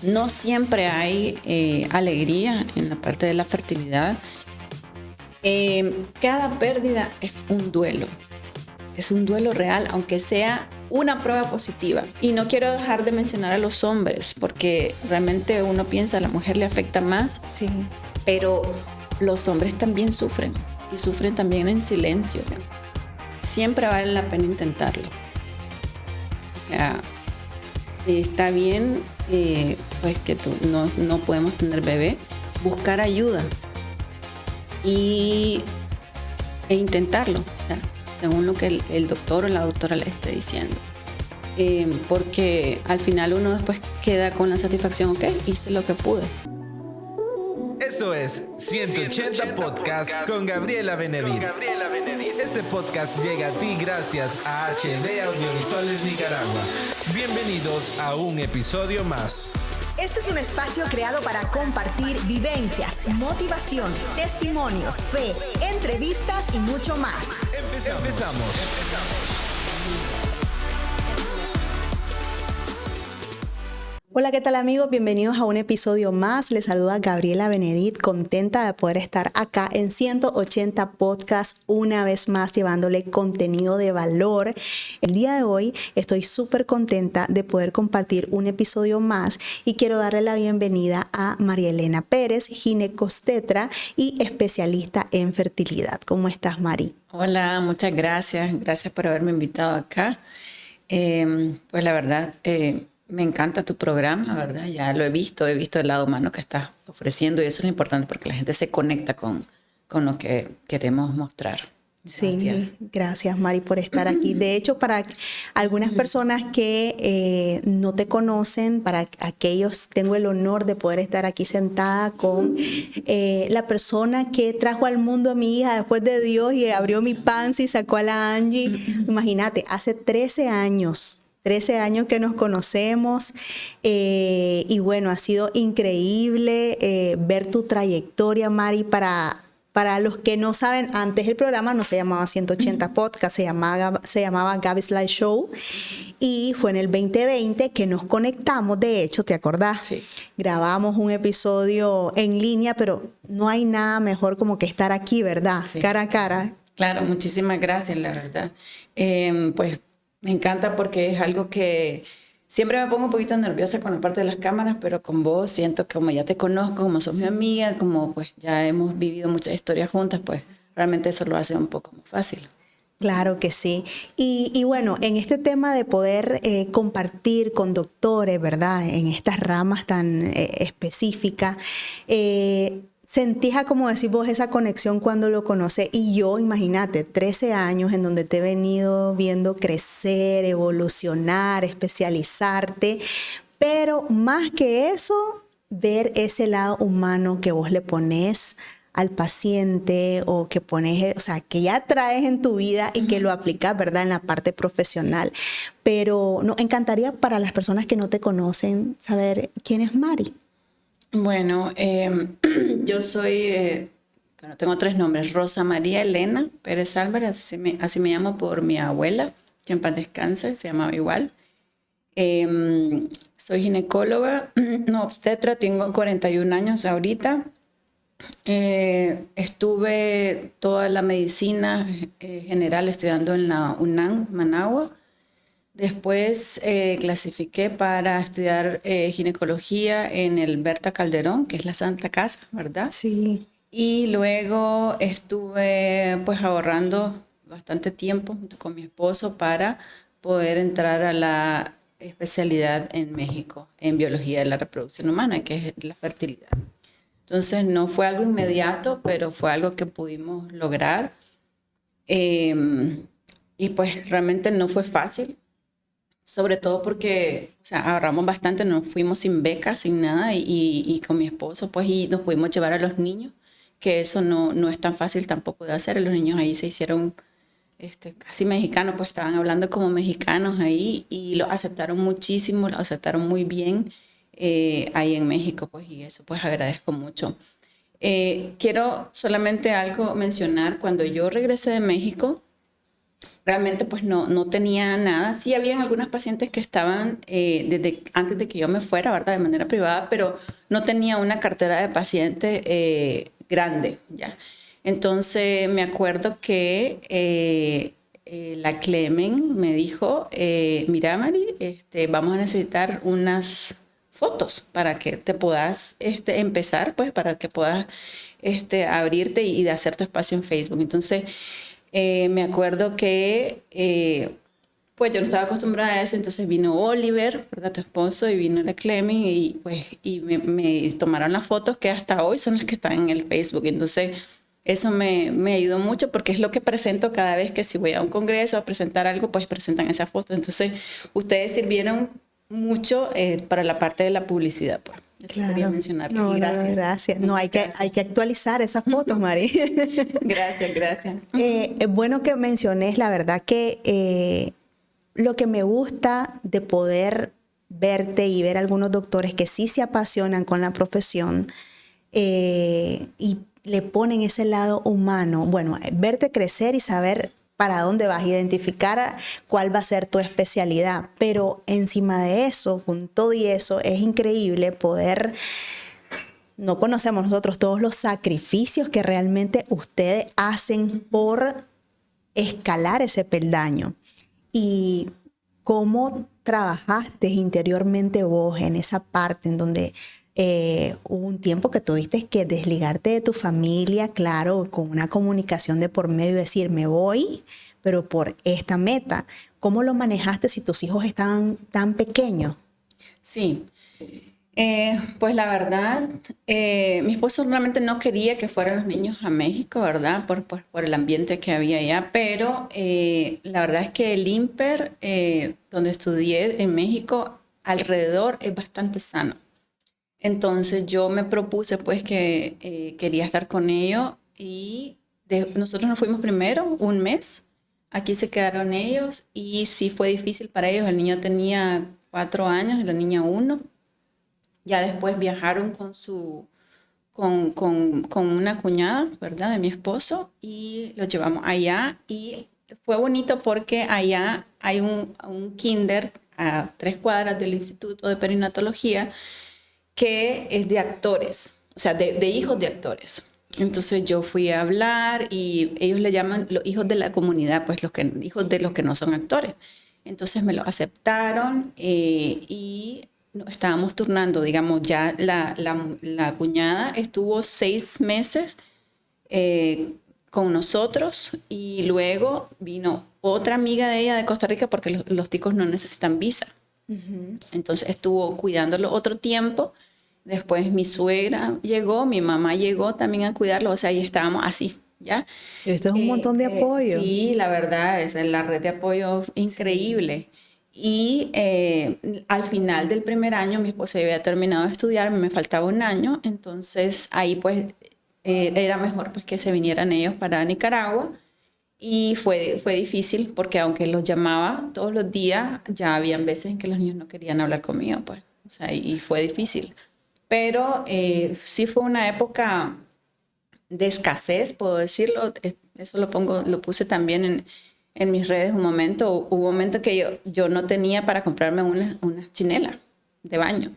No siempre hay alegría en la parte de la fertilidad. Cada pérdida es un duelo real, aunque sea una prueba positiva. Y no quiero dejar de mencionar a los hombres, porque realmente uno piensa a la mujer le afecta más, Sí. pero los hombres también sufren, y sufren también en silencio. Siempre vale la pena intentarlo. O sea, está bien pues que no podemos tener bebé, buscar ayuda e intentarlo, o sea, según lo que el doctor o la doctora le esté diciendo. Porque al final uno después queda con la satisfacción, ok, hice lo que pude. Eso es 180 Podcast con Gabriela Benedit. Este podcast llega a ti gracias a HD Audiovisuales Nicaragua. Bienvenidos a un episodio más. Este es un espacio creado para compartir vivencias, motivación, testimonios, fe, entrevistas y mucho más. Empezamos. Hola, ¿qué tal amigos? Bienvenidos a un episodio más. Les saluda Gabriela Benedit, contenta de poder estar acá en 180 Podcast una vez más llevándole contenido de valor. El día de hoy estoy súper contenta de poder compartir un episodio más y quiero darle la bienvenida a María Elena Pérez, ginecostetra y especialista en fertilidad. ¿Cómo estás, Mari? Hola, muchas gracias. Gracias por haberme invitado acá. Pues la verdad... me encanta tu programa, ¿verdad? Ya lo he visto el lado humano que estás ofreciendo y eso es lo importante porque la gente se conecta con lo que queremos mostrar. Gracias. Sí, gracias Mari por estar aquí. De hecho, para algunas personas que no te conocen, para aquellos tengo el honor de poder estar aquí sentada con la persona que trajo al mundo a mi hija después de Dios y abrió mi panza y sacó a la Angie. Imagínate, hace 13 años que nos conocemos y bueno, ha sido increíble ver tu trayectoria, Mari. Para los que no saben, antes el programa no se llamaba 180 Podcast, se llamaba Gaby's Live Show y fue en el 2020 que nos conectamos, de hecho, ¿te acordás? Sí. Grabamos un episodio en línea, pero no hay nada mejor como que estar aquí, ¿verdad? Sí. Cara a cara. Claro, muchísimas gracias, la verdad. Pues me encanta porque es algo que siempre me pongo un poquito nerviosa con la parte de las cámaras, pero con vos siento que como ya te conozco, como sos mi amiga, como pues ya hemos vivido muchas historias juntas, pues realmente eso lo hace un poco más fácil. Claro que sí. Y bueno, en este tema de poder compartir con doctores, ¿verdad? En estas ramas tan específicas, sentís, como decís vos, esa conexión cuando lo conoces. Y yo, imagínate, 13 años en donde te he venido viendo crecer, evolucionar, especializarte. Pero más que eso, ver ese lado humano que vos le pones al paciente o que pones, o sea, que ya traes en tu vida y que lo aplicas, ¿verdad?, en la parte profesional. Pero nos encantaría para las personas que no te conocen saber quién es Mari. Bueno, yo soy, bueno, tengo 3 nombres, Rosa María Elena Pérez Álvarez, así me llamo por mi abuela, que en paz descanse, se llamaba igual. Soy ginecóloga, no obstetra, tengo 41 años ahorita. Estuve toda la medicina general estudiando en la UNAM, Managua. Después clasifiqué para estudiar ginecología en el Berta Calderón, que es la Santa Casa, ¿verdad? Sí. Y luego estuve pues ahorrando bastante tiempo junto con mi esposo para poder entrar a la especialidad en México en biología de la reproducción humana, que es la fertilidad. Entonces no fue algo inmediato, pero fue algo que pudimos lograr. Y pues realmente no fue fácil. Sobre todo porque, o sea, ahorramos bastante, nos fuimos sin becas, sin nada, y con mi esposo, pues, y nos pudimos llevar a los niños, que eso no es tan fácil tampoco de hacer. Los niños ahí se hicieron casi mexicanos, pues estaban hablando como mexicanos ahí, y lo aceptaron muchísimo, lo aceptaron muy bien ahí en México, pues, y eso pues agradezco mucho. Quiero solamente algo mencionar, cuando yo regresé de México, realmente pues no tenía nada. Sí habían algunas pacientes que estaban desde antes de que yo me fuera, ¿verdad? De manera privada, pero no tenía una cartera de paciente grande, ¿ya? Entonces me acuerdo que la Clemen me dijo, mira Mari, vamos a necesitar unas fotos para que te puedas empezar, pues para que puedas abrirte y de hacer tu espacio en Facebook. Entonces me acuerdo que pues yo no estaba acostumbrada a eso, entonces vino Oliver, ¿verdad? Tu esposo, y vino la Clemen y pues me tomaron las fotos que hasta hoy son las que están en el Facebook. Entonces eso me ayudó mucho porque es lo que presento cada vez que si voy a un congreso a presentar algo, pues presentan esa foto. Entonces ustedes sirvieron mucho para la parte de la publicidad, pues. Eso quería mencionar. No, gracias. No, gracias. No, hay que actualizar esas fotos, Mari. Gracias. Es bueno que menciones, la verdad que lo que me gusta de poder verte y ver algunos doctores que sí se apasionan con la profesión y le ponen ese lado humano, bueno, verte crecer y saber para dónde vas, identificar cuál va a ser tu especialidad, pero encima de eso, con todo y eso, es increíble poder, no conocemos nosotros todos los sacrificios que realmente ustedes hacen por escalar ese peldaño. Y cómo trabajaste interiormente vos en esa parte en donde hubo un tiempo que tuviste que desligarte de tu familia, claro, con una comunicación de por medio, decir, me voy, pero por esta meta. ¿Cómo lo manejaste si tus hijos estaban tan pequeños? Sí. Pues la verdad, mi esposo realmente no quería que fueran los niños a México, ¿verdad? Por el ambiente que había allá, pero la verdad es que el IMPER, donde estudié en México, alrededor es bastante sano. Entonces yo me propuse pues que quería estar con ellos y nosotros nos fuimos primero un mes, aquí se quedaron ellos y sí fue difícil para ellos, el niño tenía 4 años y la niña 1. Ya después viajaron con una cuñada, ¿verdad? De mi esposo y los llevamos allá y fue bonito porque allá hay un kinder a 3 cuadras del Instituto de Perinatología que es de actores, o sea, de hijos de actores. Entonces yo fui a hablar y ellos le llaman los hijos de la comunidad, pues hijos de los que no son actores. Entonces me lo aceptaron y estábamos turnando, digamos, ya la cuñada estuvo 6 meses con nosotros y luego vino otra amiga de ella de Costa Rica porque los ticos no necesitan visa. Uh-huh. Entonces estuvo cuidándolo otro tiempo. Después mi suegra llegó, mi mamá llegó también a cuidarlo, o sea, ahí estábamos así, ¿ya? Esto es un montón de apoyo. Sí, la verdad, es la red de apoyo increíble. Sí. Y al final del primer año, mi esposo ya había terminado de estudiar, me faltaba un año, entonces ahí pues era mejor pues que se vinieran ellos para Nicaragua. Y fue difícil porque aunque los llamaba todos los días, ya habían veces en que los niños no querían hablar conmigo, pues, o sea, y fue difícil. Pero sí fue una época de escasez, puedo decirlo. Eso lo puse también en mis redes un momento. Hubo un momento que yo no tenía para comprarme una chinela de baño.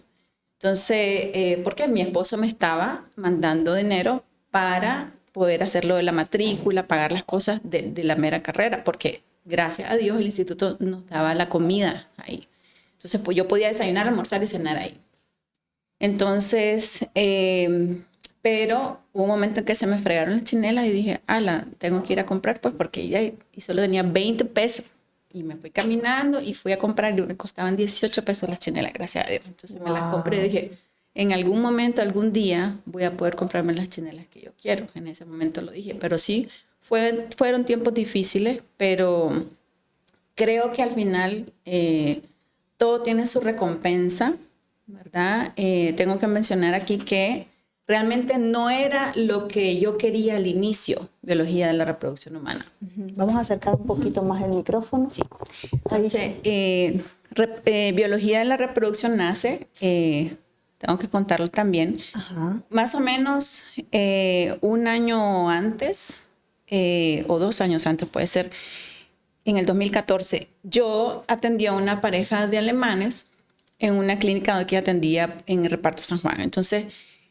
Entonces, porque mi esposo me estaba mandando dinero para poder hacerlo de la matrícula, pagar las cosas de la mera carrera, porque gracias a Dios el instituto nos daba la comida ahí. Entonces, pues yo podía desayunar, almorzar y cenar ahí. Entonces, pero hubo un momento en que se me fregaron las chinelas y dije, tengo que ir a comprar, pues porque ya y solo tenía 20 pesos. Y me fui caminando y fui a comprar y me costaban 18 pesos las chinelas, gracias a Dios. Entonces me las compré y dije, en algún momento, algún día voy a poder comprarme las chinelas que yo quiero. En ese momento lo dije, pero sí, fueron tiempos difíciles, pero creo que al final todo tiene su recompensa, ¿verdad? Tengo que mencionar aquí que realmente no era lo que yo quería al inicio, biología de la reproducción humana. Vamos a acercar un poquito más el micrófono. Sí. Entonces, biología de la reproducción nace, tengo que contarlo también, más o menos un año antes, o 2 años antes puede ser, en el 2014, yo atendí a una pareja de alemanes en una clínica que atendía en el reparto San Juan. Entonces,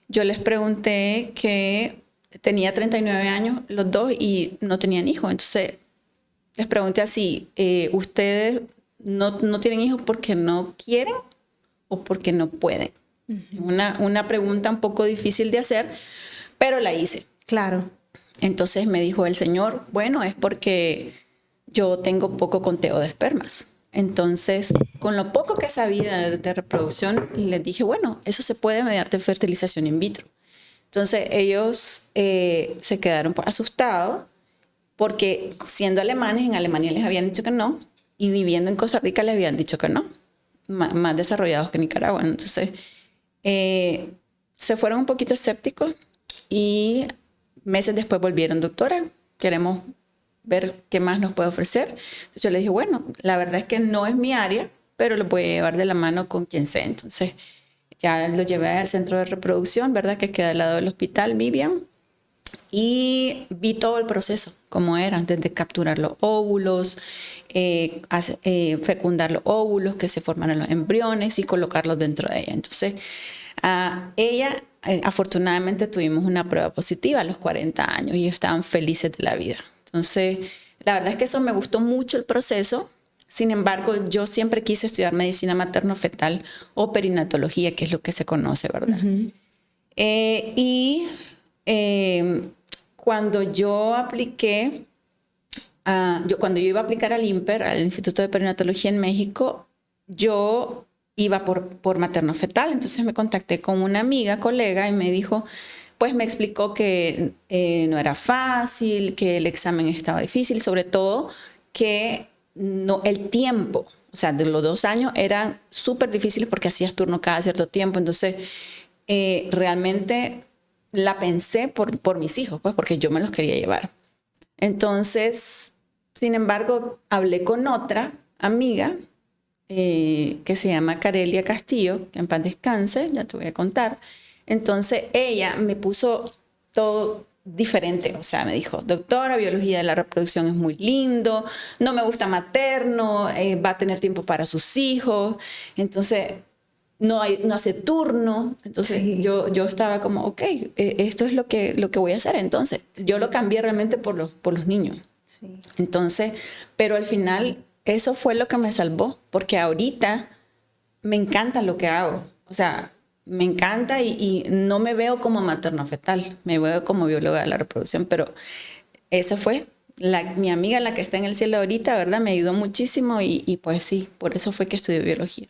yo les pregunté que tenía 39 años los dos y no tenían hijos. Entonces, les pregunté así, ¿ustedes no tienen hijos porque no quieren o porque no pueden? Una pregunta un poco difícil de hacer, pero la hice. Claro. Entonces me dijo el señor, bueno, es porque yo tengo poco conteo de espermas. Entonces, con lo poco que sabía de reproducción, les dije, bueno, eso se puede mediante fertilización in vitro. Entonces, ellos se quedaron asustados porque siendo alemanes, en Alemania les habían dicho que no, y viviendo en Costa Rica les habían dicho que no, más desarrollados que Nicaragua. Entonces, se fueron un poquito escépticos y meses después volvieron, doctora, queremos ver qué más nos puede ofrecer. Entonces yo le dije, bueno, la verdad es que no es mi área, pero lo voy a llevar de la mano con quien sea. Entonces ya lo llevé al centro de reproducción, ¿verdad? Que queda al lado del hospital Vivian. Y vi todo el proceso, cómo era, antes de capturar los óvulos, fecundar los óvulos, que se formaran los embriones y colocarlos dentro de ella. Entonces, ella, afortunadamente, tuvimos una prueba positiva a los 40 años y ellos estaban felices de la vida. Entonces, la verdad es que eso me gustó mucho el proceso. Sin embargo, yo siempre quise estudiar medicina materno-fetal o perinatología, que es lo que se conoce, ¿verdad? Cuando yo apliqué, cuando yo iba a aplicar al INPER, al Instituto de Perinatología en México, yo iba por materno-fetal. Entonces me contacté con una amiga, colega, y me dijo, pues me explicó que no era fácil, que el examen estaba difícil, sobre todo que no, el tiempo, o sea, de los 2 años eran súper difíciles porque hacías turno cada cierto tiempo. Entonces, realmente la pensé por mis hijos, pues porque yo me los quería llevar. Entonces, sin embargo, hablé con otra amiga que se llama Carelia Castillo, que en paz descanse, ya te voy a contar. Entonces, ella me puso todo diferente. O sea, me dijo, doctora, biología de la reproducción es muy lindo, no me gusta materno, va a tener tiempo para sus hijos. Entonces, no hace turno. Entonces sí. yo estaba como, ok, esto es lo que voy a hacer. Entonces yo lo cambié realmente por los niños. Sí. Entonces, pero al final eso fue lo que me salvó, porque ahorita me encanta lo que hago. O sea, me encanta y no me veo como materno-fetal, me veo como bióloga de la reproducción, pero esa fue mi amiga, la que está en el cielo ahorita, ¿verdad? Me ayudó muchísimo y pues sí, por eso fue que estudié biología.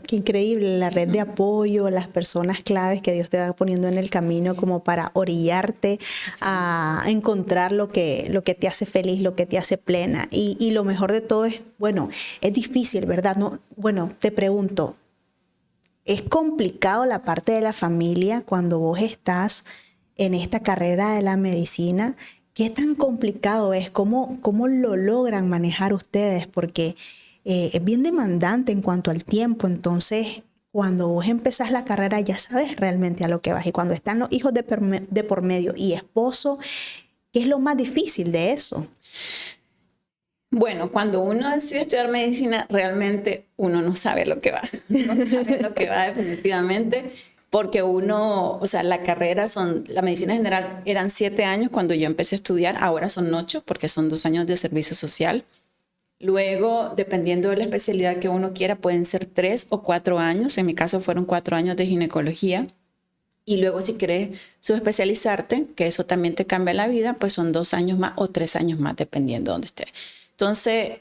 Qué increíble, la red de apoyo, las personas claves que Dios te va poniendo en el camino como para orillarte a encontrar lo que te hace feliz, lo que te hace plena. Y lo mejor de todo es, bueno, es difícil, ¿verdad? No, bueno, te pregunto, ¿es complicado la parte de la familia cuando vos estás en esta carrera de la medicina? ¿Qué tan complicado es? ¿Cómo lo logran manejar ustedes? Porque es bien demandante en cuanto al tiempo. Entonces, cuando vos empezás la carrera ya sabes realmente a lo que vas. Y cuando están los hijos de por medio y esposo, ¿qué es lo más difícil de eso? Bueno, cuando uno decide estudiar medicina, realmente uno no sabe lo que va. No sabe lo que va definitivamente, porque uno, o sea, la medicina general eran 7 años cuando yo empecé a estudiar, ahora son 8 porque son 2 años de servicio social. Luego, dependiendo de la especialidad que uno quiera, pueden ser 3 o 4 años. En mi caso fueron 4 años de ginecología. Y luego, si quieres subespecializarte, que eso también te cambia la vida, pues son 2 años más o 3 años más, dependiendo de dónde estés. Entonces,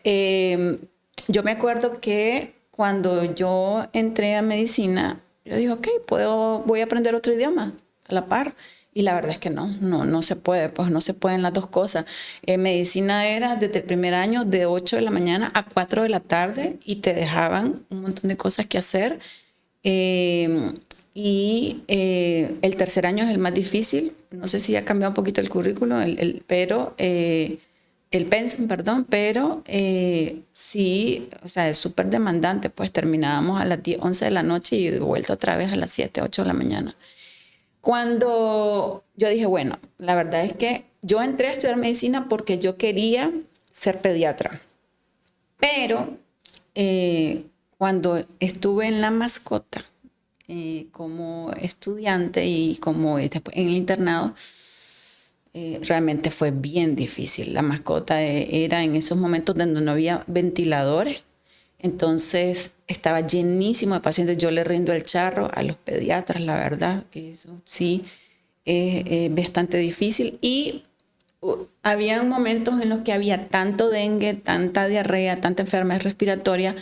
yo me acuerdo que cuando yo entré a medicina, yo dije, ok, voy a aprender otro idioma a la par. Y la verdad es que no se puede, pues no se pueden las dos cosas. Medicina era desde el primer año de 8 de la mañana a 4 de la tarde y te dejaban un montón de cosas que hacer. El tercer año es el más difícil. No sé si ha cambiado un poquito el currículo, el pensum, perdón, pero sí, o sea, es súper demandante. Pues terminábamos a las 10, 11 de la noche y de vuelta otra vez a las 7, 8 de la mañana. Cuando yo dije, bueno, la verdad es que yo entré a estudiar medicina porque yo quería ser pediatra. Pero cuando estuve en la mascota, como estudiante y como después en el internado, realmente fue bien difícil. La mascota era en esos momentos donde no había ventiladores, entonces estaba llenísimo de pacientes. Yo le rindo el charro a los pediatras, la verdad, eso sí es bastante difícil. Y había momentos en los que había tanto dengue, tanta diarrea, tanta enfermedad respiratoria,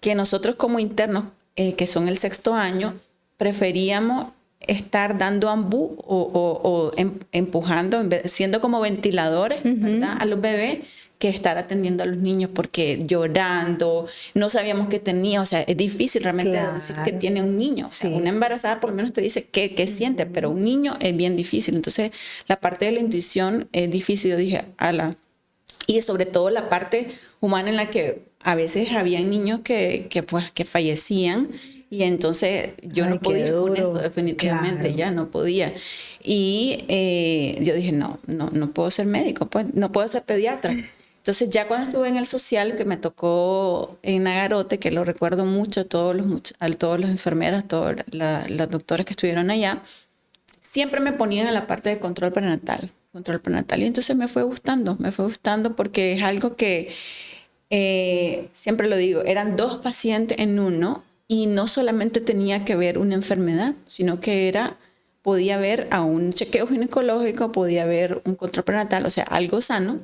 que nosotros como internos, que son el 6º año, preferíamos estar dando ambú o empujando, siendo como ventiladores, ¿verdad?, a los bebés, que estar atendiendo a los niños, porque llorando, no sabíamos qué tenía. O sea, es difícil realmente decir que tiene un niño. O sea, una embarazada por lo menos te dice qué siente, pero un niño es bien difícil. Entonces, la parte de la intuición es difícil. Yo dije, ala. Y sobre todo la parte humana, en la que a veces había niños que fallecían, y entonces yo no podía con eso, definitivamente, ya no podía. Y yo dije, no puedo ser médico, pues no puedo ser pediatra. Entonces ya cuando estuve en el social, que me tocó en Nagarote, que lo recuerdo mucho, a todas las enfermeras, todas las doctoras que estuvieron allá, siempre me ponían en la parte de control prenatal. Y entonces me fue gustando porque es algo que, siempre lo digo, eran 2 pacientes en uno, y no solamente tenía que ver una enfermedad, sino que podía haber a un chequeo ginecológico, podía haber un control prenatal, o sea, algo sano.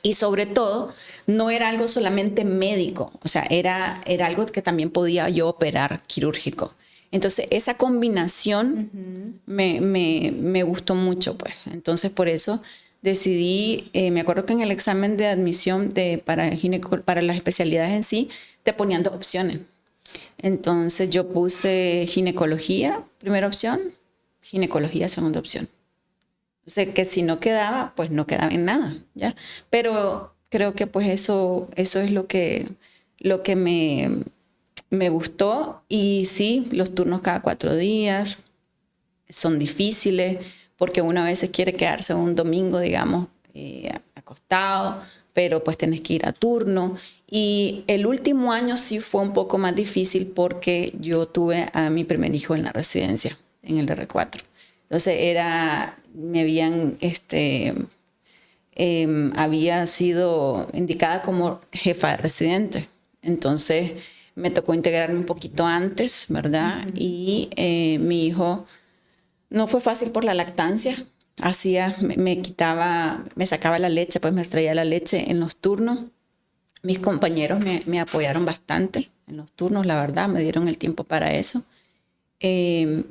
Y sobre todo, no era algo solamente médico, o sea, era algo que también podía yo operar quirúrgico. Entonces, esa combinación me gustó mucho, pues. Entonces, por eso decidí, me acuerdo que en el examen de admisión para las especialidades en sí, te ponían 2 opciones. Entonces, yo puse ginecología, primera opción, ginecología, segunda opción. O sea, que si no quedaba, pues no quedaba en nada, ¿ya? Pero creo que pues eso es lo que me gustó. Y sí, los turnos cada 4 días son difíciles, porque uno a veces quiere quedarse un domingo, digamos, acostado, pero pues tenés que ir a turno. Y el último año sí fue un poco más difícil, porque yo tuve a mi primer hijo en la residencia, en el R4. Entonces había sido indicada como jefa de residente. Entonces me tocó integrarme un poquito antes, ¿verdad? Y mi hijo, no fue fácil por la lactancia. Me sacaba la leche, pues me extraía la leche en los turnos. Mis compañeros me apoyaron bastante en los turnos, la verdad, me dieron el tiempo para eso.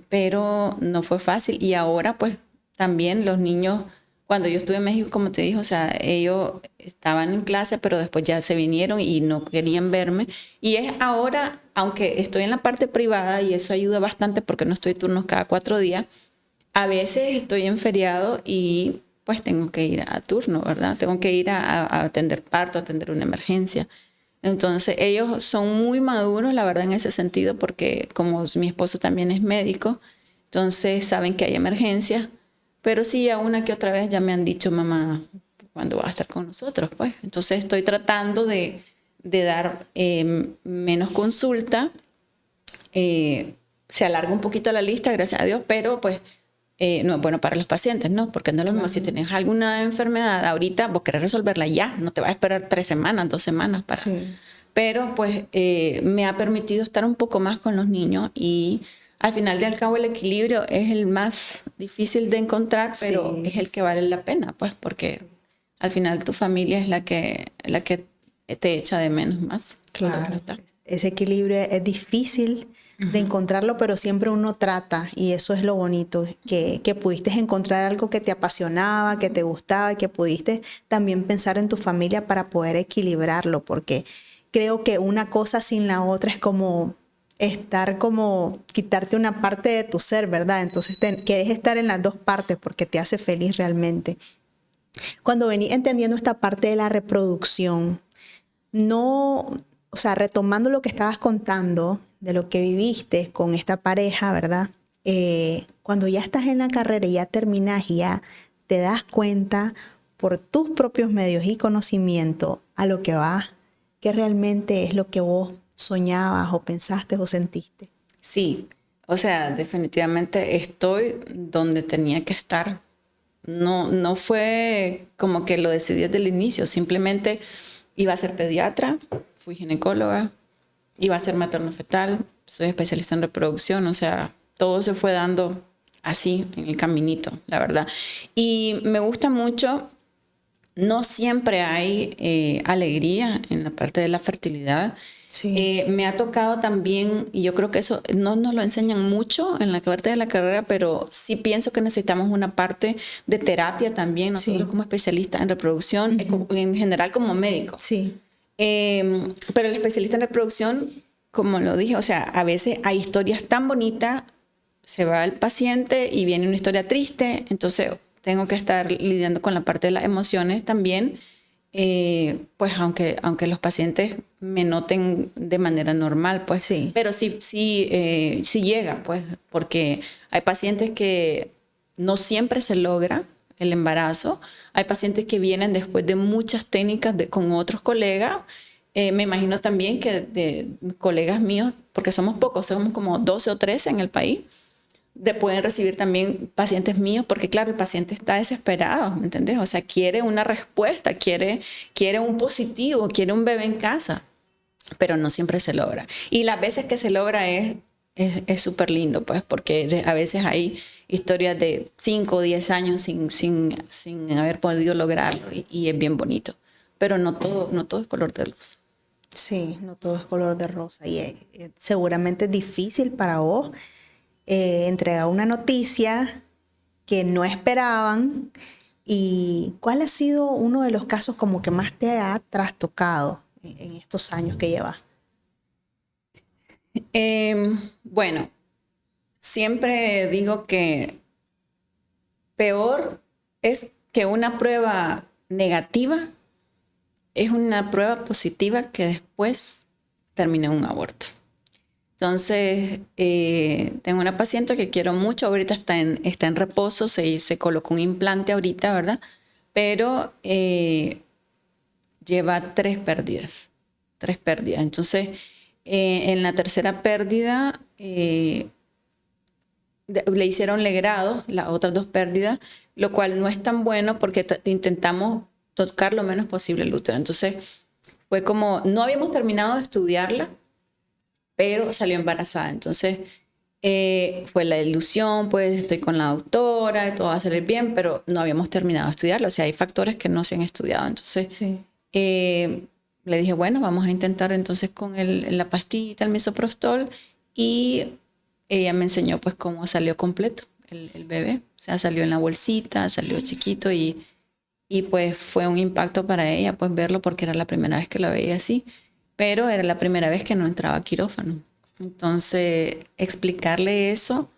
Pero no fue fácil. Y ahora pues también los niños, cuando yo estuve en México, como te dije, o sea, ellos estaban en clase, pero después ya se vinieron y no querían verme. Y es ahora, aunque estoy en la parte privada, y eso ayuda bastante porque no estoy turnos cada 4 días, a veces estoy en feriado y pues tengo que ir a turno, ¿verdad? Tengo que ir a atender parto, a atender una emergencia. Entonces ellos son muy maduros, la verdad, en ese sentido, porque como mi esposo también es médico, entonces saben que hay emergencias. Pero sí, a una que otra vez ya me han dicho, mamá, ¿cuándo va a estar con nosotros? Pues entonces estoy tratando de dar menos consulta. Se alarga un poquito la lista, gracias a Dios, pero pues no es bueno para los pacientes, ¿no? Porque no es lo mismo si tienes alguna enfermedad ahorita, vos querés resolverla ya, no te vas a esperar 3 semanas, 2 semanas para... Sí. Pero pues me ha permitido estar un poco más con los niños, y al final y al cabo el equilibrio es el más difícil de encontrar, pero es el que vale la pena, pues, porque al final tu familia es la que te echa de menos más. Claro, ese equilibrio es difícil de encontrarlo, pero siempre uno trata, y eso es lo bonito, que pudiste encontrar algo que te apasionaba, que te gustaba, y que pudiste también pensar en tu familia para poder equilibrarlo, porque creo que una cosa sin la otra es como quitarte una parte de tu ser, ¿verdad? Entonces querés estar en las 2 partes porque te hace feliz realmente. Cuando vení entendiendo esta parte de la reproducción, o sea, retomando lo que estabas contando de lo que viviste con esta pareja, ¿verdad? Cuando ya estás en la carrera y ya terminas y ya te das cuenta por tus propios medios y conocimiento a lo que vas qué realmente es lo que vos soñabas o pensaste o sentiste. Sí, o sea, definitivamente estoy donde tenía que estar. No fue como que lo decidí desde el inicio, simplemente iba a ser pediatra, fui ginecóloga, iba a ser materno-fetal, soy especialista en reproducción, o sea, todo se fue dando así en el caminito, la verdad. Y me gusta mucho, no siempre hay alegría en la parte de la fertilidad. Sí. Me ha tocado también, y yo creo que eso no nos lo enseñan mucho en la parte de la carrera, pero sí pienso que necesitamos una parte de terapia también, nosotros Sí. como especialistas en reproducción, en general como médicos. Sí. Pero el especialista en reproducción, como lo dije, o sea, a veces hay historias tan bonitas, se va el paciente y viene una historia triste, entonces tengo que estar lidiando con la parte de las emociones también, pues aunque los pacientes me noten de manera normal, pues, Sí. pero sí llega, pues, porque hay pacientes que no siempre se logra el embarazo, hay pacientes que vienen después de muchas técnicas con otros colegas. Me imagino también que de colegas míos, porque somos pocos, somos como 12 o 13 en el país, pueden recibir también pacientes míos, porque claro, el paciente está desesperado, ¿me entendés? O sea, quiere una respuesta, quiere un positivo, quiere un bebé en casa, pero no siempre se logra. Y las veces que se logra es súper lindo, pues, porque a veces hay historias de 5 o 10 años sin haber podido lograrlo y es bien bonito. Pero no todo es color de rosa. Sí, no todo es color de rosa y seguramente es difícil para vos entregar una noticia que no esperaban. ¿Y cuál ha sido uno de los casos como que más te ha trastocado en estos años que llevas? Bueno, siempre digo que peor es que una prueba negativa es una prueba positiva que después termina en un aborto. Entonces, tengo una paciente que quiero mucho, ahorita está en reposo, se colocó un implante ahorita, ¿verdad? Pero lleva 3 pérdidas. Entonces, en la tercera pérdida le hicieron legrado las otras 2 pérdidas, lo cual no es tan bueno porque intentamos tocar lo menos posible el útero. Entonces, fue como, no habíamos terminado de estudiarla, pero salió embarazada. Entonces, fue la ilusión, pues estoy con la doctora, todo va a salir bien, pero no habíamos terminado de estudiarlo. O sea, hay factores que no se han estudiado. Entonces, Sí. le dije, bueno, vamos a intentar entonces con la pastillita, el misoprostol, y ella me enseñó pues cómo salió completo el bebé. O sea, salió en la bolsita, salió chiquito y pues fue un impacto para ella pues verlo porque era la primera vez que lo veía así, pero era la primera vez que no entraba a quirófano. Entonces, explicarle eso,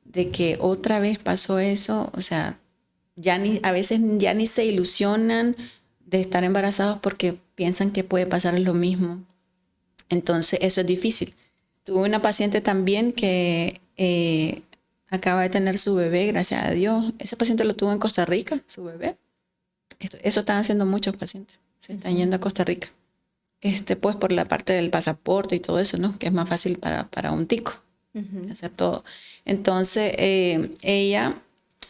de que otra vez pasó eso, o sea, a veces ya ni se ilusionan de estar embarazados porque piensan que puede pasar lo mismo. Entonces, eso es difícil. Tuve una paciente también que acaba de tener su bebé, gracias a Dios. Ese paciente lo tuvo en Costa Rica, su bebé. Eso están haciendo muchos pacientes. Se están yendo a Costa Rica. Pues por la parte del pasaporte y todo eso, ¿no? Que es más fácil para un tico hacer todo. Entonces, ella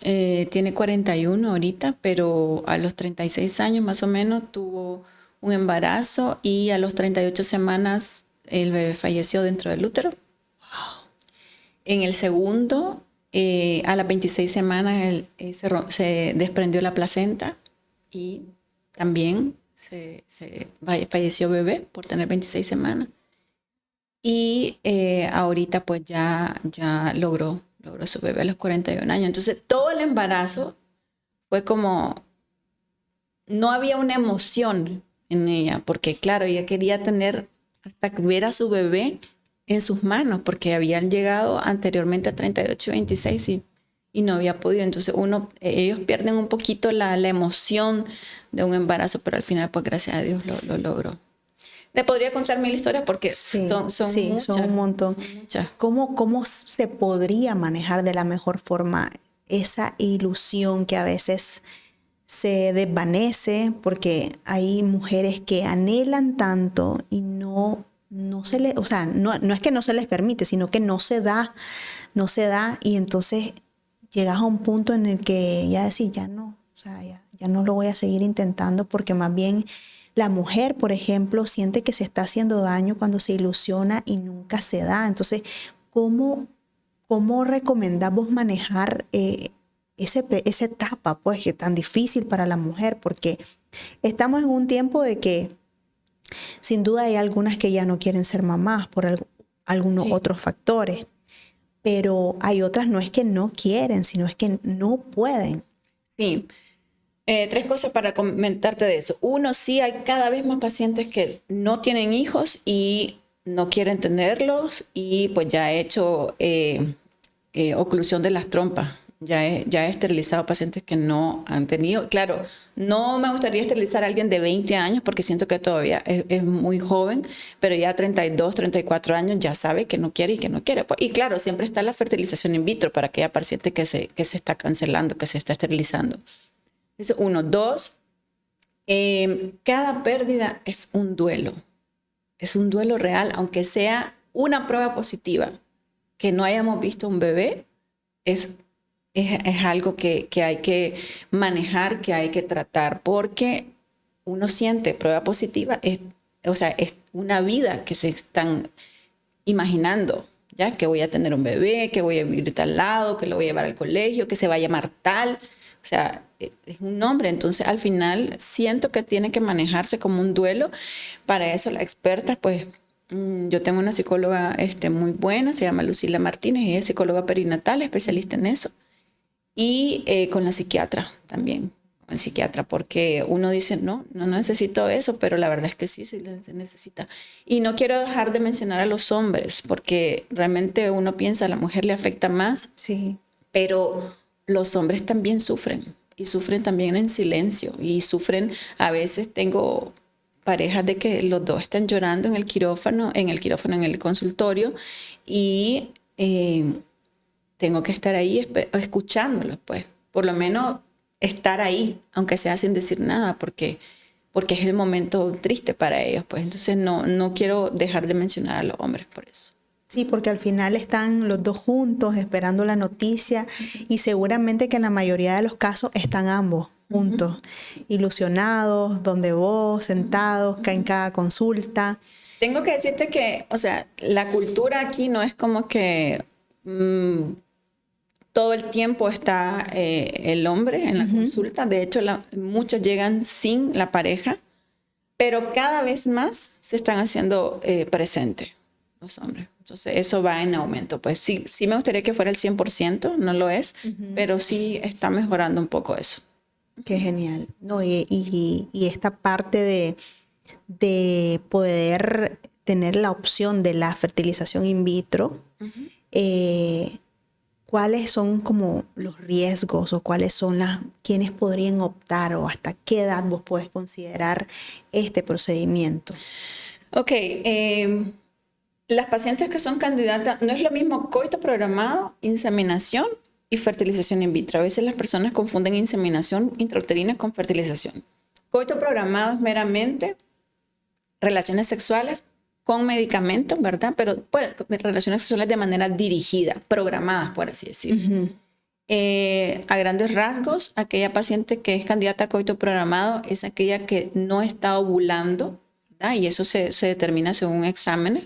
tiene 41 ahorita, pero a los 36 años más o menos tuvo un embarazo y a los 38 semanas el bebé falleció dentro del útero. Wow. En el segundo, a las 26 semanas se desprendió la placenta y también falleció bebé por tener 26 semanas. Y ahorita pues ya logró su bebé a los 41 años. Entonces todo el embarazo fue como, no había una emoción en ella, porque claro, ella quería tener hasta ver a su bebé en sus manos, porque habían llegado anteriormente a 38 y 26 y no había podido. Entonces ellos pierden un poquito la emoción de un embarazo, pero al final pues gracias a Dios lo logró. Te podría contar 1000 historias porque Sí, son muchas. son un montón. Son muchas. ¿Cómo se podría manejar de la mejor forma esa ilusión que a veces se desvanece porque hay mujeres que anhelan tanto y no se les, o sea, no es que no se les permite, sino que no se da y entonces llegas a un punto en el que ya decís, ya no, o sea, ya no lo voy a seguir intentando porque más bien la mujer, por ejemplo, siente que se está haciendo daño cuando se ilusiona y nunca se da. Entonces, ¿cómo recomendás vos manejar esa etapa, pues, que es tan difícil para la mujer? Porque estamos en un tiempo de que sin duda hay algunas que ya no quieren ser mamás por algunos otros factores, pero hay otras no es que no quieren, sino es que no pueden. Sí. 3 cosas para comentarte de eso. Uno, sí hay cada vez más pacientes que no tienen hijos y no quieren tenerlos y pues ya he hecho oclusión de las trompas. Ya he esterilizado pacientes que no han tenido. Claro, no me gustaría esterilizar a alguien de 20 años porque siento que todavía es muy joven, pero ya 32, 34 años ya sabe que no quiere y que no quiere. Y claro, siempre está la fertilización in vitro para aquella paciente que se está cancelando, que se está esterilizando. Eso, 1. 2, cada pérdida es un duelo real, aunque sea una prueba positiva, que no hayamos visto un bebé, es algo que hay que manejar, que hay que tratar, porque uno siente prueba positiva, es una vida que se están imaginando, ¿ya? Que voy a tener un bebé, que voy a vivir de tal lado, que lo voy a llevar al colegio, que se va a llamar tal. O sea, es un nombre. Entonces, al final, siento que tiene que manejarse como un duelo. Para eso, la experta, pues, yo tengo una psicóloga muy buena, se llama Lucila Martínez, ella es psicóloga perinatal, especialista en eso. Y con la psiquiatra también, con el psiquiatra, porque uno dice, no necesito eso, pero la verdad es que sí, se necesita. Y no quiero dejar de mencionar a los hombres, porque realmente uno piensa, a la mujer le afecta más, sí, pero los hombres también sufren, y sufren también en silencio, y sufren, a veces tengo parejas de que los dos están llorando en el quirófano, en el consultorio, y tengo que estar ahí escuchándolos, pues, por lo menos estar ahí, aunque sea sin decir nada, porque es el momento triste para ellos, pues. Entonces no quiero dejar de mencionar a los hombres por eso. Sí, porque al final están los dos juntos esperando la noticia y seguramente que en la mayoría de los casos están ambos juntos, ilusionados, donde vos, sentados, en cada consulta. Tengo que decirte que, o sea, la cultura aquí no es como que todo el tiempo está el hombre en la consulta. De hecho, muchos llegan sin la pareja, pero cada vez más se están haciendo presentes los hombres. Entonces, eso va en aumento. Pues sí me gustaría que fuera el 100%, no lo es, pero sí está mejorando un poco eso. Qué genial. No, y esta parte de poder tener la opción de la fertilización in vitro, ¿cuáles son como los riesgos o cuáles son quienes podrían optar o hasta qué edad vos podés considerar este procedimiento? Ok, las pacientes que son candidatas, no es lo mismo coito programado, inseminación y fertilización in vitro. A veces las personas confunden inseminación intrauterina con fertilización. Coito programado es meramente relaciones sexuales con medicamentos, ¿verdad? Pero pues, relaciones sexuales de manera dirigida, programadas, por así decirlo. A grandes rasgos, aquella paciente que es candidata a coito programado es aquella que no está ovulando, ¿verdad? Y eso se determina según exámenes.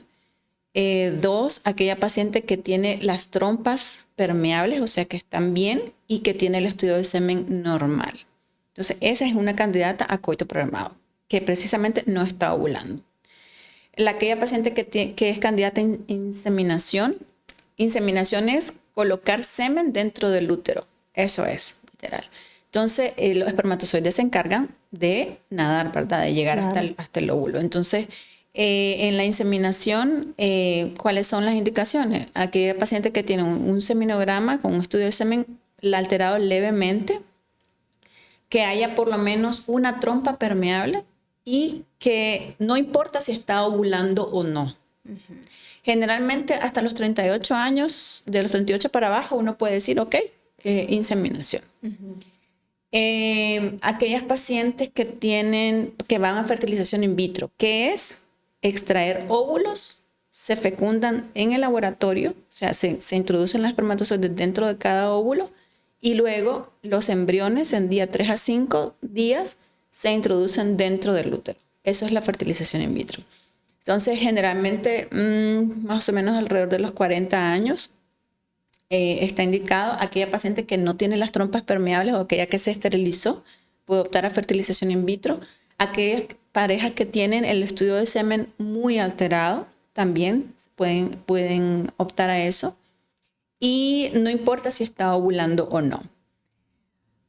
2, aquella paciente que tiene las trompas permeables, o sea que están bien y que tiene el estudio de semen normal. Entonces, esa es una candidata a coito programado, que precisamente no está ovulando. Aquella paciente que es candidata a inseminación es colocar semen dentro del útero. Eso es, literal. Entonces, los espermatozoides se encargan de nadar, ¿verdad? De llegar hasta el óvulo. Entonces, en la inseminación, ¿cuáles son las indicaciones? Aquella paciente que tiene un seminograma con un estudio de semen alterado levemente, que haya por lo menos una trompa permeable y que no importa si está ovulando o no. Generalmente hasta los 38 años, de los 38 para abajo, uno puede decir, ok, inseminación. Aquellas pacientes que van a fertilización in vitro, que es extraer óvulos, se fecundan en el laboratorio, o sea, se introducen los espermatozoides dentro de cada óvulo y luego los embriones en día 3 a 5 días se introducen dentro del útero. Eso es la fertilización in vitro. Entonces, generalmente, más o menos alrededor de los 40 años, está indicado aquella paciente que no tiene las trompas permeables o aquella que se esterilizó, puede optar a fertilización in vitro. Aquellas parejas que tienen el estudio de semen muy alterado también pueden optar a eso. Y no importa si está ovulando o no.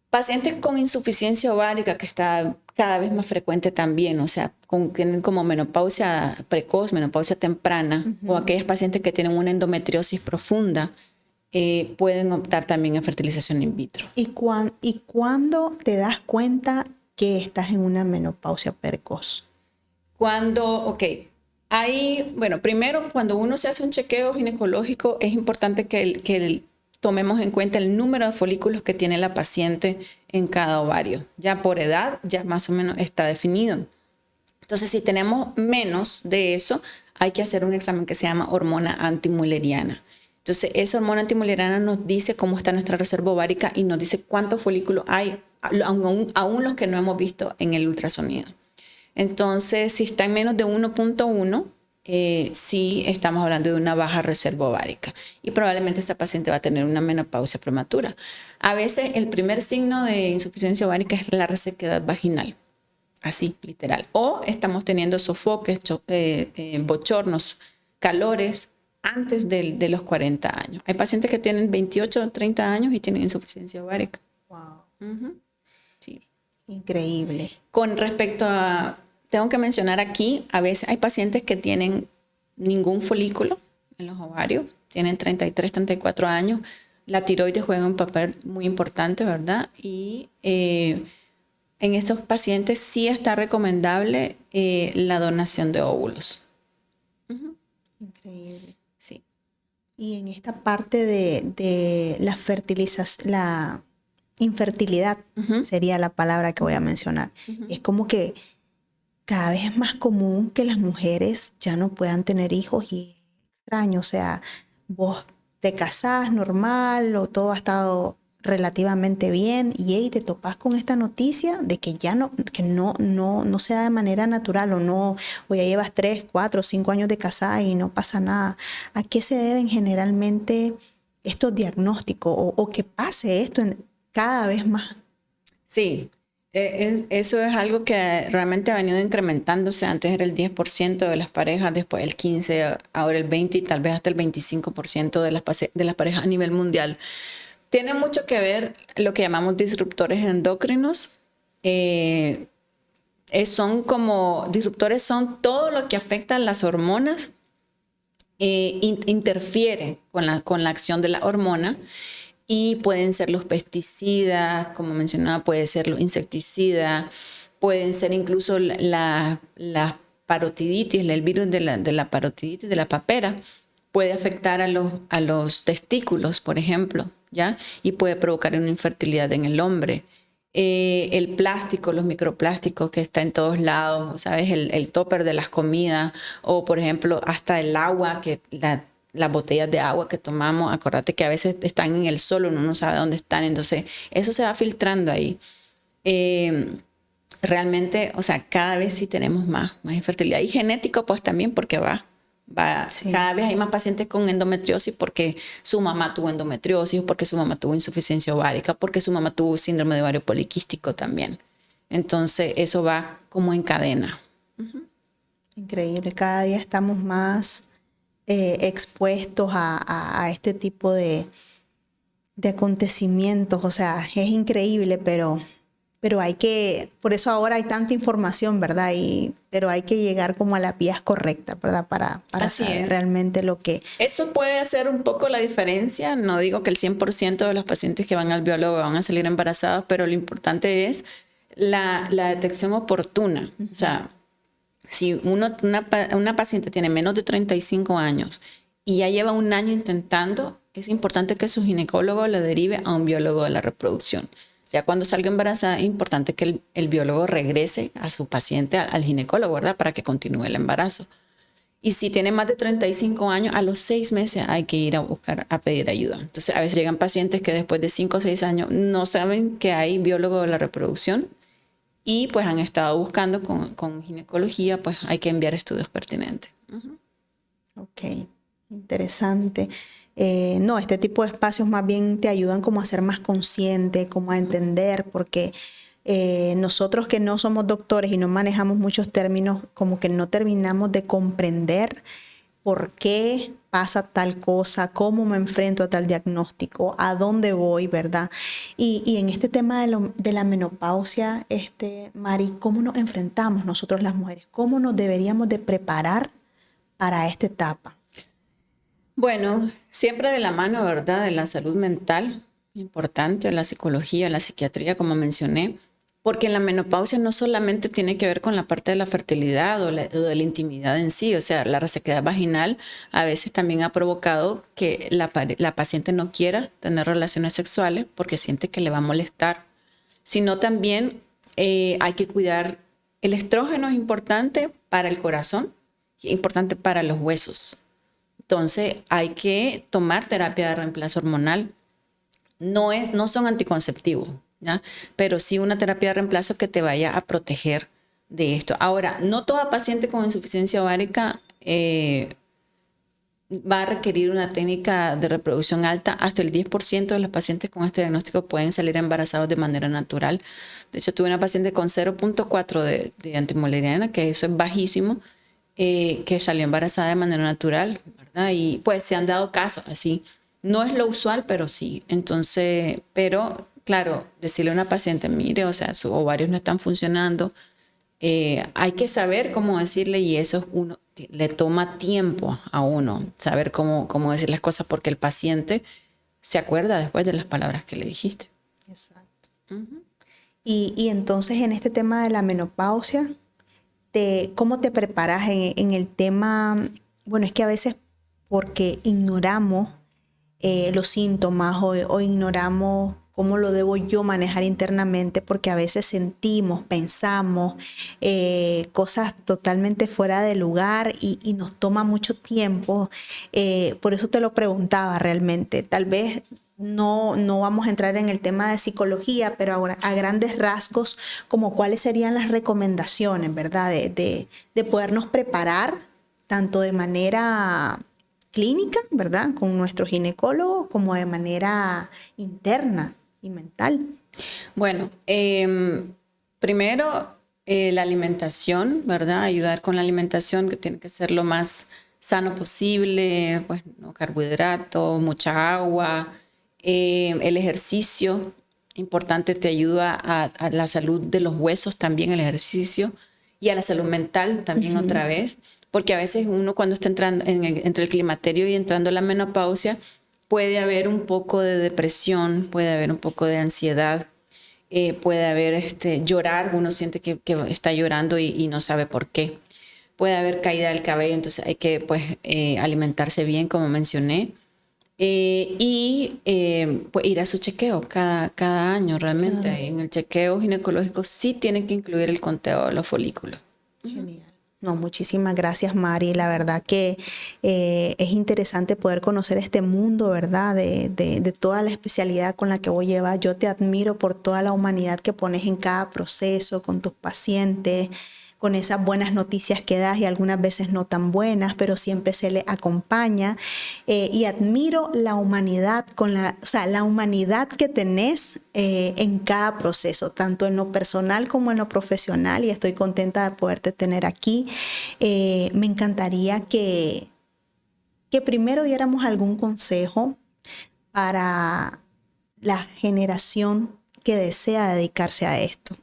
Pacientes con insuficiencia ovárica, que está cada vez más frecuente también, o sea, tienen como menopausia precoz, menopausia temprana, o aquellas pacientes que tienen una endometriosis profunda, pueden optar también a fertilización in vitro. ¿Y cuándo te das cuenta que estás en una menopausia precoz? Primero, cuando uno se hace un chequeo ginecológico, es importante que tomemos en cuenta el número de folículos que tiene la paciente en cada ovario. Ya por edad, ya más o menos está definido. Entonces, si tenemos menos de eso, hay que hacer un examen que se llama hormona antimülleriana. Entonces, esa hormona antimülleriana nos dice cómo está nuestra reserva ovárica y nos dice cuántos folículos hay, aún los que no hemos visto en el ultrasonido. Entonces, si está en menos de 1.1, sí estamos hablando de una baja reserva ovárica y probablemente esa paciente va a tener una menopausia prematura. A veces el primer signo de insuficiencia ovárica es la resequedad vaginal, así, literal. O estamos teniendo sofoques, bochornos, calores antes de los 40 años. Hay pacientes que tienen 28 o 30 años y tienen insuficiencia ovárica. Wow. Sí. Increíble. Con respecto a, tengo que mencionar aquí, a veces hay pacientes que tienen ningún folículo en los ovarios, tienen 33, 34 años. La tiroides juega un papel muy importante, ¿verdad? Y en estos pacientes sí está recomendable la donación de óvulos. Increíble. Sí. Y en esta parte de la fertilización, la infertilidad sería la palabra que voy a mencionar. Es como que cada vez es más común que las mujeres ya no puedan tener hijos y es extraño. O sea, vos te casás normal o todo ha estado relativamente bien y te topás con esta noticia de que ya no se da de manera natural o ya llevas 3, 4, 5 años de casada y no pasa nada. ¿A qué se deben generalmente estos diagnósticos o que pase esto cada vez más? Sí, eso es algo que realmente ha venido incrementándose. Antes era el 10% de las parejas, después el 15%, ahora el 20% y tal vez hasta el 25% de las parejas a nivel mundial. Tiene mucho que ver lo que llamamos disruptores endocrinos. Disruptores son todo lo que afecta a las hormonas, interfiere con la acción de la hormona. Y pueden ser los pesticidas, como mencionaba, puede ser los insecticidas, pueden ser incluso la parotiditis, el virus de la parotiditis, de la papera, puede afectar a los testículos, por ejemplo, ¿ya? Y puede provocar una infertilidad en el hombre. El plástico, los microplásticos que está en todos lados, ¿sabes? El topper de las comidas, o por ejemplo, hasta el agua, las botellas de agua que tomamos, acordate que a veces están en el sol, uno no sabe dónde están, entonces eso se va filtrando ahí. Realmente, o sea, cada vez sí tenemos más infertilidad. Y genético, pues también, porque sí. Cada vez hay más pacientes con endometriosis porque su mamá tuvo endometriosis, porque su mamá tuvo insuficiencia ovárica, porque su mamá tuvo síndrome de ovario poliquístico también. Entonces, eso va como en cadena. Increíble, cada día estamos más expuestos a este tipo de acontecimientos. O sea, es increíble, pero por eso ahora hay tanta información, ¿verdad? Pero hay que llegar como a las vías correctas, ¿verdad? Para saber realmente lo que... Eso puede hacer un poco la diferencia. No digo que el 100% de los pacientes que van al biólogo van a salir embarazados, pero lo importante es la detección oportuna. O sea, si una paciente tiene menos de 35 años y ya lleva un año intentando, es importante que su ginecólogo lo derive a un biólogo de la reproducción. Ya cuando salga embarazada es importante que el biólogo regrese a su paciente, al ginecólogo, ¿verdad? Para que continúe el embarazo. Y si tiene más de 35 años, a los 6 meses hay que ir a buscar, a pedir ayuda. Entonces, a veces llegan pacientes que después de 5 o 6 años no saben que hay biólogo de la reproducción y pues han estado buscando con ginecología, pues hay que enviar estudios pertinentes. Ok, interesante. No, este tipo de espacios más bien te ayudan como a ser más consciente, como a entender, porque nosotros que no somos doctores y no manejamos muchos términos, como que no terminamos de comprender por qué pasa tal cosa, cómo me enfrento a tal diagnóstico, a dónde voy, ¿verdad? Y en este tema de la menopausia, Mari, ¿cómo nos enfrentamos nosotros las mujeres? ¿Cómo nos deberíamos de preparar para esta etapa? Bueno, siempre de la mano, ¿verdad? De la salud mental, importante, la psicología, la psiquiatría, como mencioné, porque la menopausia no solamente tiene que ver con la parte de la fertilidad o de la intimidad en sí, o sea, la resequedad vaginal a veces también ha provocado que la paciente no quiera tener relaciones sexuales porque siente que le va a molestar, sino también hay que cuidar, el estrógeno es importante para el corazón, es importante para los huesos. Entonces hay que tomar terapia de reemplazo hormonal. No son anticonceptivos, ¿ya? Pero sí una terapia de reemplazo que te vaya a proteger de esto. Ahora, no toda paciente con insuficiencia ovárica va a requerir una técnica de reproducción alta. Hasta el 10% de los pacientes con este diagnóstico pueden salir embarazados de manera natural. De hecho, tuve una paciente con 0.4 de antimoleriana, que eso es bajísimo, que salió embarazada de manera natural, ¿verdad? Y pues se han dado casos así. No es lo usual, pero sí. Entonces, pero claro, decirle a una paciente, mire, o sea, sus ovarios no están funcionando, hay que saber cómo decirle y eso le toma tiempo a uno, saber cómo decir las cosas porque el paciente se acuerda después de las palabras que le dijiste. Exacto. Y entonces en este tema de la menopausia, ¿cómo te preparas en el tema? Bueno, es que a veces porque ignoramos los síntomas o ignoramos cómo lo debo yo manejar internamente, porque a veces sentimos, pensamos cosas totalmente fuera de lugar y nos toma mucho tiempo. Por eso te lo preguntaba realmente. Tal vez no vamos a entrar en el tema de psicología, pero ahora a grandes rasgos, como cuáles serían las recomendaciones, ¿verdad? De podernos preparar tanto de manera clínica, ¿verdad? Con nuestro ginecólogo, como de manera interna y mental. Bueno, primero la alimentación, ¿verdad? Ayudar con la alimentación, que tiene que ser lo más sano posible, pues no carbohidratos, mucha agua, el ejercicio, importante, te ayuda a la salud de los huesos también el ejercicio y a la salud mental también otra vez, porque a veces uno cuando está entrando entre el climaterio y entrando a la menopausia puede haber un poco de depresión, puede haber un poco de ansiedad, puede haber llorar, uno siente que está llorando y no sabe por qué. Puede haber caída del cabello, entonces hay que pues, alimentarse bien, como mencioné. Pues ir a su chequeo cada año realmente. Claro. En el chequeo ginecológico sí tienen que incluir el conteo de los folículos. Genial. No, muchísimas gracias, Mari. La verdad que es interesante poder conocer este mundo, ¿verdad? De toda la especialidad con la que vos llevas. Yo te admiro por toda la humanidad que pones en cada proceso con tus pacientes, con esas buenas noticias que das y algunas veces no tan buenas, pero siempre se le acompaña. Y admiro la humanidad, la humanidad que tenés en cada proceso, tanto en lo personal como en lo profesional, y estoy contenta de poderte tener aquí. Me encantaría que primero diéramos algún consejo para la generación que desea dedicarse a esto,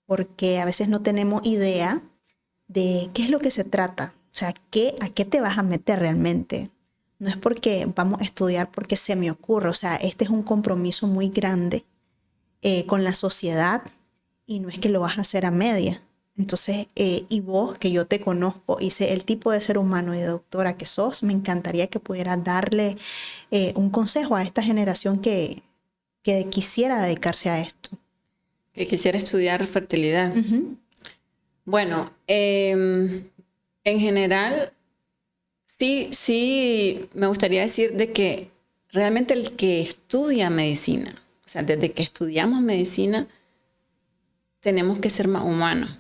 porque a veces no tenemos idea de qué es lo que se trata, o sea, a qué te vas a meter realmente. No es porque vamos a estudiar porque se me ocurre, o sea, este es un compromiso muy grande con la sociedad y no es que lo vas a hacer a media. Entonces, y vos, que yo te conozco y sé el tipo de ser humano y de doctora que sos, me encantaría que pudieras darle un consejo a esta generación que quisiera dedicarse a esto. Que quisiera estudiar fertilidad. Bueno, en general, sí me gustaría decir de que realmente el que estudia medicina, o sea, desde que estudiamos medicina, tenemos que ser más humanos.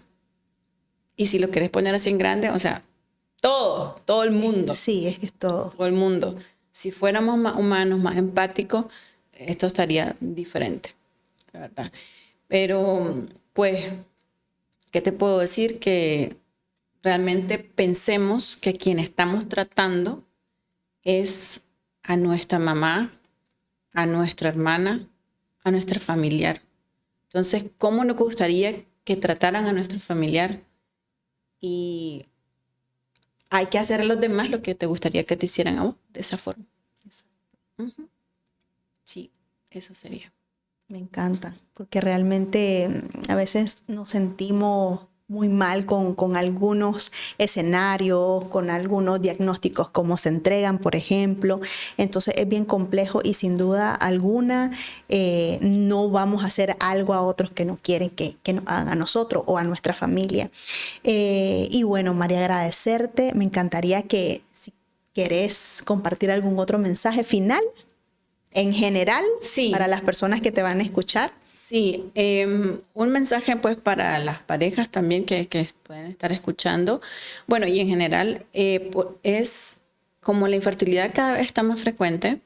Y si lo querés poner así en grande, o sea, todo el mundo. Sí, es que es todo. Todo el mundo. Si fuéramos más humanos, más empáticos, esto estaría diferente, la verdad. Pero, pues, ¿qué te puedo decir? Que realmente pensemos que quien estamos tratando es a nuestra mamá, a nuestra hermana, a nuestra familiar. Entonces, ¿cómo nos gustaría que trataran a nuestro familiar? Y hay que hacer a los demás lo que te gustaría que te hicieran a vos, de esa forma. Sí, eso sería. Me encanta, porque realmente a veces nos sentimos muy mal con algunos escenarios, con algunos diagnósticos, como se entregan, por ejemplo. Entonces es bien complejo y sin duda alguna no vamos a hacer algo a otros que no quieren que nos hagan a nosotros o a nuestra familia. Y bueno, María, agradecerte. Me encantaría que si querés compartir algún otro mensaje final, en general, sí, para las personas que te van a escuchar. Sí, un mensaje pues para las parejas también que pueden estar escuchando. Bueno, y en general es como la infertilidad cada vez está más frecuente.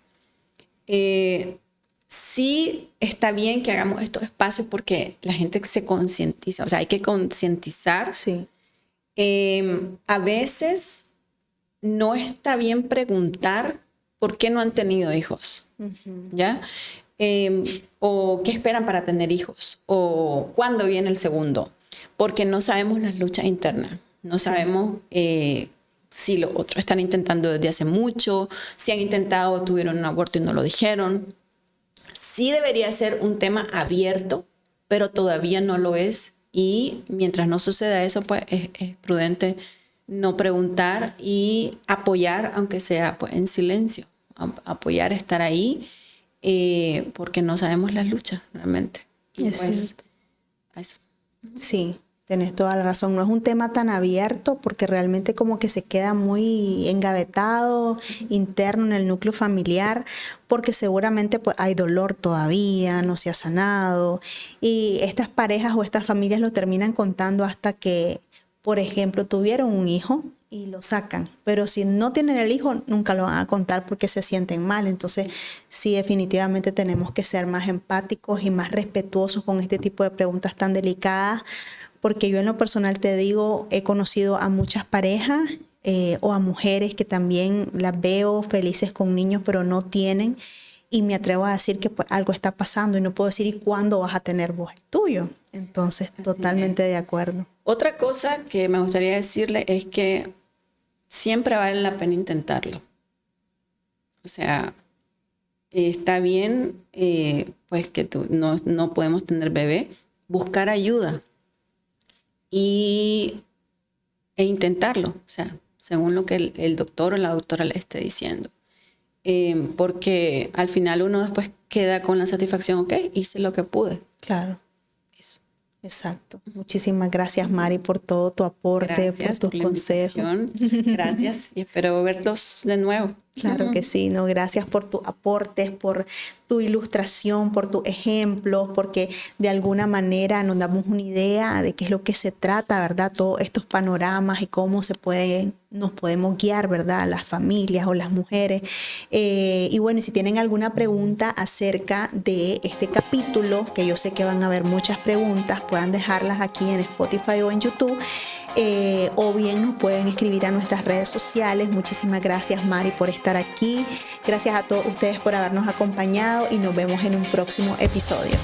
Sí está bien que hagamos estos espacios porque la gente se concientiza, o sea, hay que concientizar. Sí. A veces no está bien preguntar por qué no han tenido hijos, ¿ya? O qué esperan para tener hijos, o cuándo viene el segundo, porque no sabemos las luchas internas, no sabemos si los otros están intentando desde hace mucho, si han intentado, tuvieron un aborto y no lo dijeron. Sí debería ser un tema abierto, pero todavía no lo es, y mientras no suceda eso, pues es prudente no preguntar y apoyar, aunque sea pues, en silencio, apoyar, estar ahí, porque no sabemos las luchas realmente. Y es pues, cierto. Eso. Sí, tenés toda la razón. No es un tema tan abierto porque realmente como que se queda muy engavetado interno en el núcleo familiar, porque seguramente pues, hay dolor todavía, no se ha sanado, y estas parejas o estas familias lo terminan contando hasta que, por ejemplo, tuvieron un hijo y lo sacan, pero si no tienen el hijo nunca lo van a contar porque se sienten mal. Entonces sí, definitivamente tenemos que ser más empáticos y más respetuosos con este tipo de preguntas tan delicadas, porque yo en lo personal te digo, he conocido a muchas parejas o a mujeres que también las veo felices con niños pero no tienen, y me atrevo a decir que pues, algo está pasando y no puedo decir ¿y cuándo vas a tener vos el tuyo? Entonces totalmente de acuerdo. Otra cosa que me gustaría decirle es que siempre vale la pena intentarlo. O sea, está bien, pues que no podemos tener bebé, buscar ayuda e intentarlo, o sea, según lo que el doctor o la doctora le esté diciendo. Porque al final uno después queda con la satisfacción, ok, hice lo que pude. Claro. Eso. Exacto. Muchísimas gracias, Mari, por todo tu aporte, Gracias por tus consejos. Gracias y espero verlos de nuevo. Claro que sí, no, gracias por tus aportes, por tu ilustración, por tus ejemplos, porque de alguna manera nos damos una idea de qué es lo que se trata, ¿verdad? Todos estos panoramas y cómo nos podemos guiar, ¿verdad? Las familias o las mujeres. Y bueno, si tienen alguna pregunta acerca de este capítulo, que yo sé que van a haber muchas preguntas, puedan dejarlas aquí en Spotify o en YouTube. O bien nos pueden escribir a nuestras redes sociales. Muchísimas gracias, Mari, por estar aquí. Gracias a todos ustedes por habernos acompañado y nos vemos en un próximo episodio.